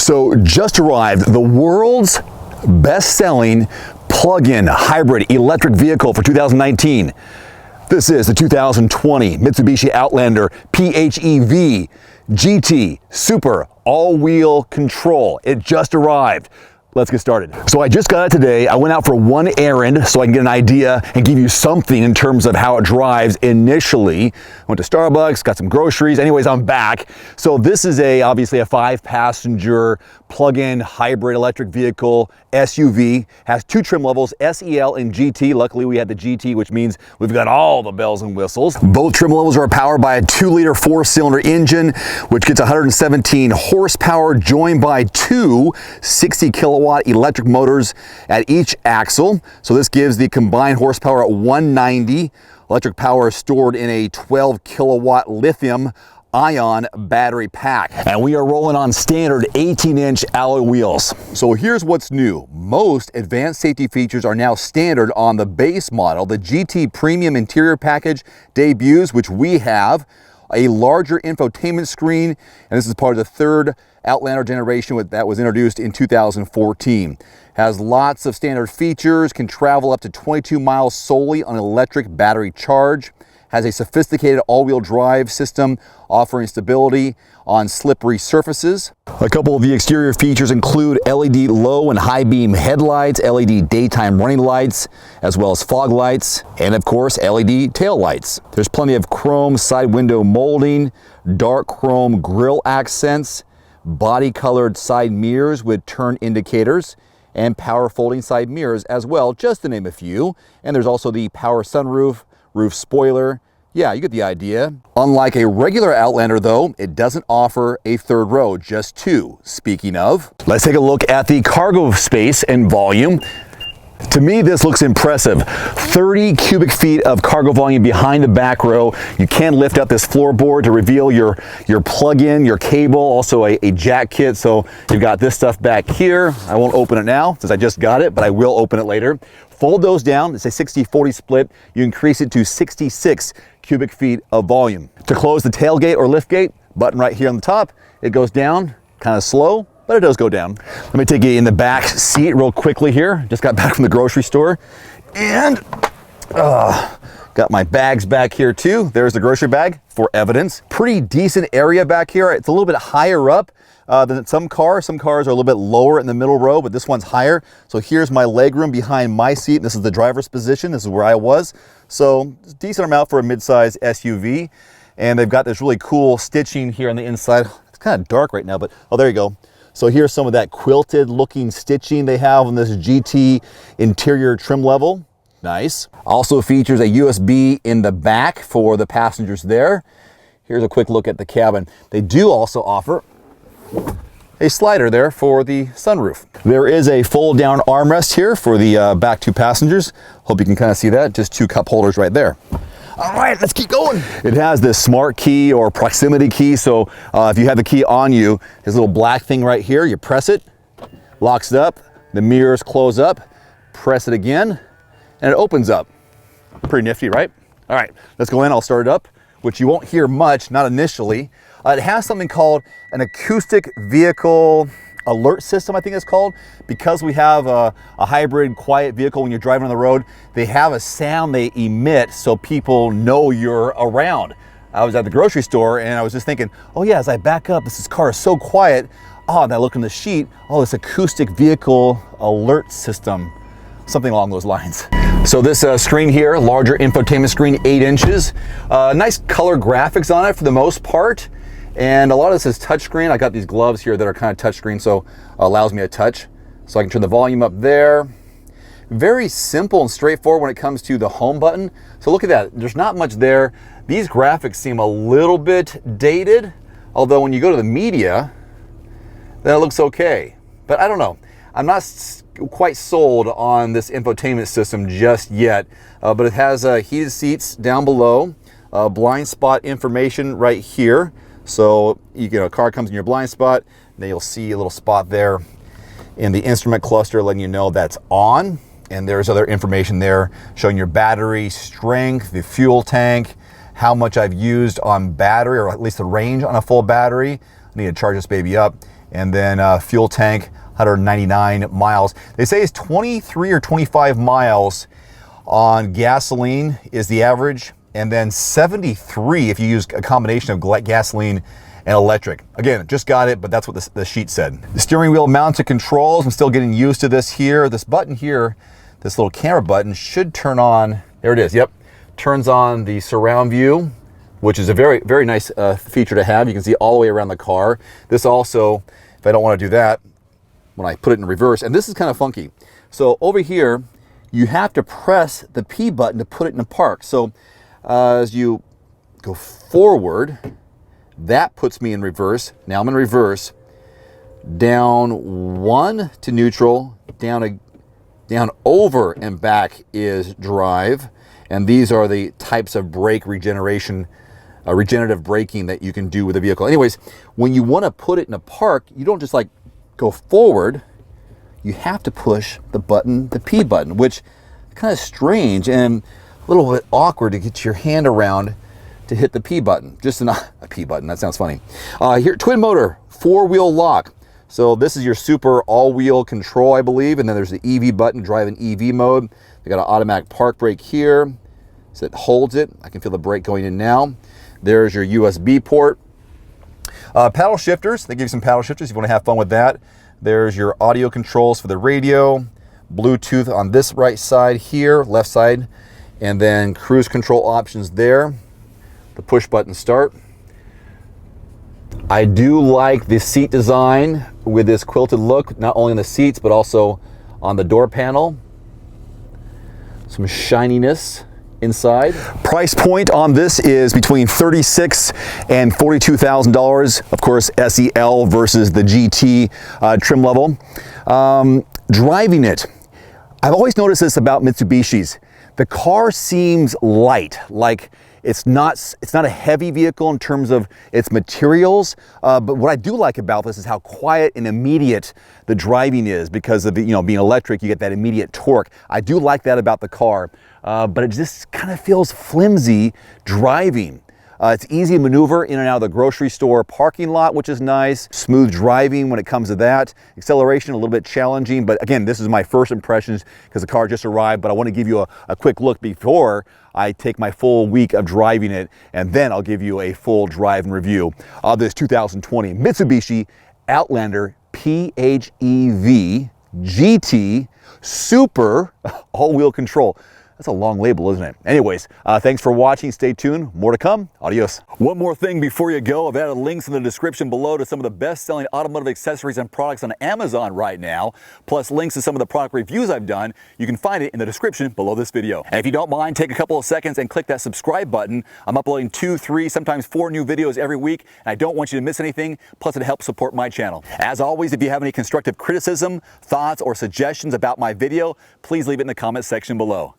So just arrived the world's best-selling plug-in hybrid electric vehicle for 2019. This is the 2020 Mitsubishi Outlander PHEV GT Super all-wheel control. It just arrived. Let's get started. So I just got it today. I went out for one errand so I can get an idea and give you something in terms of how it drives initially. Went to Starbucks, got some groceries. Anyways, I'm back. So this is obviously a 5-passenger plug-in hybrid electric vehicle SUV. Has two trim levels, SEL and GT. Luckily we had the GT, which means we've got all the bells and whistles. Both trim levels are powered by a 2-liter 4-cylinder engine, which gets 117 horsepower, joined by two 60-kilowatt electric motors at each axle. So this gives the combined horsepower at 190. Electric power is stored in a 12-kilowatt lithium-ion battery pack. And we are rolling on standard 18-inch alloy wheels. So here's what's new. Most advanced safety features are now standard on the base model. The GT Premium Interior Package debuts, which we have, a larger infotainment screen, and this is part of the third Outlander generation that was introduced in 2014. Has lots of standard features, can travel up to 22 miles solely on electric battery charge, has a sophisticated all-wheel drive system offering stability on slippery surfaces. A couple of the exterior features include LED low and high beam headlights, LED daytime running lights, as well as fog lights, and of course LED tail lights. There's plenty of chrome side window molding, dark chrome grille accents, body colored side mirrors with turn indicators, and power folding side mirrors as well, just to name a few. And there's also the power sunroof, roof spoiler. Yeah, you get the idea. Unlike a regular Outlander though, it doesn't offer a third row, just two. Speaking of, let's take a look at the cargo space and volume. To me, this looks impressive. 30 cubic feet of cargo volume behind the back row. You can lift up this floorboard to reveal your plug-in, your cable, also a jack kit. So you've got this stuff back here. I won't open it now since I just got it, but I will open it later. Fold those down. It's a 60-40 split. You increase it to 66 cubic feet of volume. To close the tailgate or liftgate, button right here on the top. It goes down, kind of slow, but it does go down. Let me take you in the back seat real quickly here. Just got back from the grocery store and got my bags back here too. There's the grocery bag for evidence. Pretty decent area back here. It's a little bit higher up than some cars. Some cars are a little bit lower in the middle row, but this one's higher. So here's my legroom behind my seat. This is the driver's position. This is where I was. So it's a decent amount for a mid-size SUV. And they've got this really cool stitching here on the inside. It's kind of dark right now, but oh, there you go. So here's some of that quilted looking stitching they have on this GT interior trim level. Nice. Also features a USB in the back for the passengers there. Here's a quick look at the cabin. They do also offer a slider there for the sunroof. There is a fold down armrest here for the back two passengers. Hope you can kind of see that. Just two cup holders right there. All right, let's keep going. It has this smart key or proximity key. So if you have the key on you, this little black thing right here, you press it, locks it up, the mirrors close up, press it again, and it opens up. Pretty nifty, right? All right, let's go in, I'll start it up, which you won't hear much, not initially. It has something called an acoustic vehicle alert system, I think it's called. Because we have a hybrid quiet vehicle when you're driving on the road, they have a sound they emit so people know you're around. I was at the grocery store and I was just thinking, oh yeah, as I back up, this car is so quiet. Oh, and I look in the sheet, oh, this acoustic vehicle alert system, something along those lines. So this screen here, larger infotainment screen, 8 inches. Nice color graphics on it for the most part. And a lot of this is touchscreen. I got these gloves here that are kind of touchscreen, so allows me to touch. So I can turn the volume up there. Very simple and straightforward when it comes to the home button. So look at that, there's not much there. These graphics seem a little bit dated, although when you go to the media, then it looks okay. But I don't know, I'm not quite sold on this infotainment system just yet, but it has heated seats down below, blind spot information right here. So a car comes in your blind spot, then you'll see a little spot there in the instrument cluster letting you know that's on. And there's other information there showing your battery strength, the fuel tank, how much I've used on battery, or at least the range on a full battery. I need to charge this baby up. And then fuel tank, 199 miles. They say it's 23 or 25 miles on gasoline is the average, and then 73 if you use a combination of gasoline and electric. Again, just got it, but that's what the sheet said. The steering wheel mounted controls, I'm still getting used to this here. This button here, this little camera button should turn on, there it is, yep. Turns on the surround view, which is a very, very nice feature to have. You can see all the way around the car. This also, if I don't want to do that, when I put it in reverse, and this is kind of funky. So over here, you have to press the P button to put it in park. So as you go forward, that puts me in reverse. Now I'm in reverse. Down 1 to neutral, down over and back is drive. And these are the types of brake regenerative braking that you can do with the vehicle. Anyways, when you want to put it in a park, you don't just like go forward. You have to push the button, the P button, which is kind of strange and a little bit awkward to get your hand around to hit the P button. Just a P button, that sounds funny. Here, twin motor, 4-wheel lock. So this is your super all-wheel control, I believe, and then there's the EV button, drive in EV mode. They got an automatic park brake here, so it holds it. I can feel the brake going in now. There's your USB port. Paddle shifters, they give you some paddle shifters if you want to have fun with that. There's your audio controls for the radio, Bluetooth on this right side here, left side, and then cruise control options there. The push button start. I do like the seat design with this quilted look, not only on the seats, but also on the door panel. Some shininess inside. Price point on this is between $36,000 and $42,000. Of course, SEL versus the GT trim level. Driving it, I've always noticed this about Mitsubishis. The car seems light, like it's not a heavy vehicle in terms of its materials, but what I do like about this is how quiet and immediate the driving is because of being electric. You get that immediate torque. I do like that about the car, but it just kind of feels flimsy driving. It's easy to maneuver in and out of the grocery store parking lot, which is nice. Smooth driving when it comes to that. Acceleration, a little bit challenging, but again, this is my first impressions because the car just arrived, but I want to give you a quick look before I take my full week of driving it, and then I'll give you a full drive and review of this 2020 Mitsubishi Outlander PHEV GT Super all-wheel control. That's a long label, isn't it? Anyways, thanks for watching. Stay tuned. More to come. Adios. One more thing before you go. I've added links in the description below to some of the best-selling automotive accessories and products on Amazon right now, plus links to some of the product reviews I've done. You can find it in the description below this video. And if you don't mind, take a couple of seconds and click that subscribe button. I'm uploading 2, 3, sometimes 4 new videos every week, and I don't want you to miss anything, plus it helps support my channel. As always, if you have any constructive criticism, thoughts, or suggestions about my video, please leave it in the comments section below.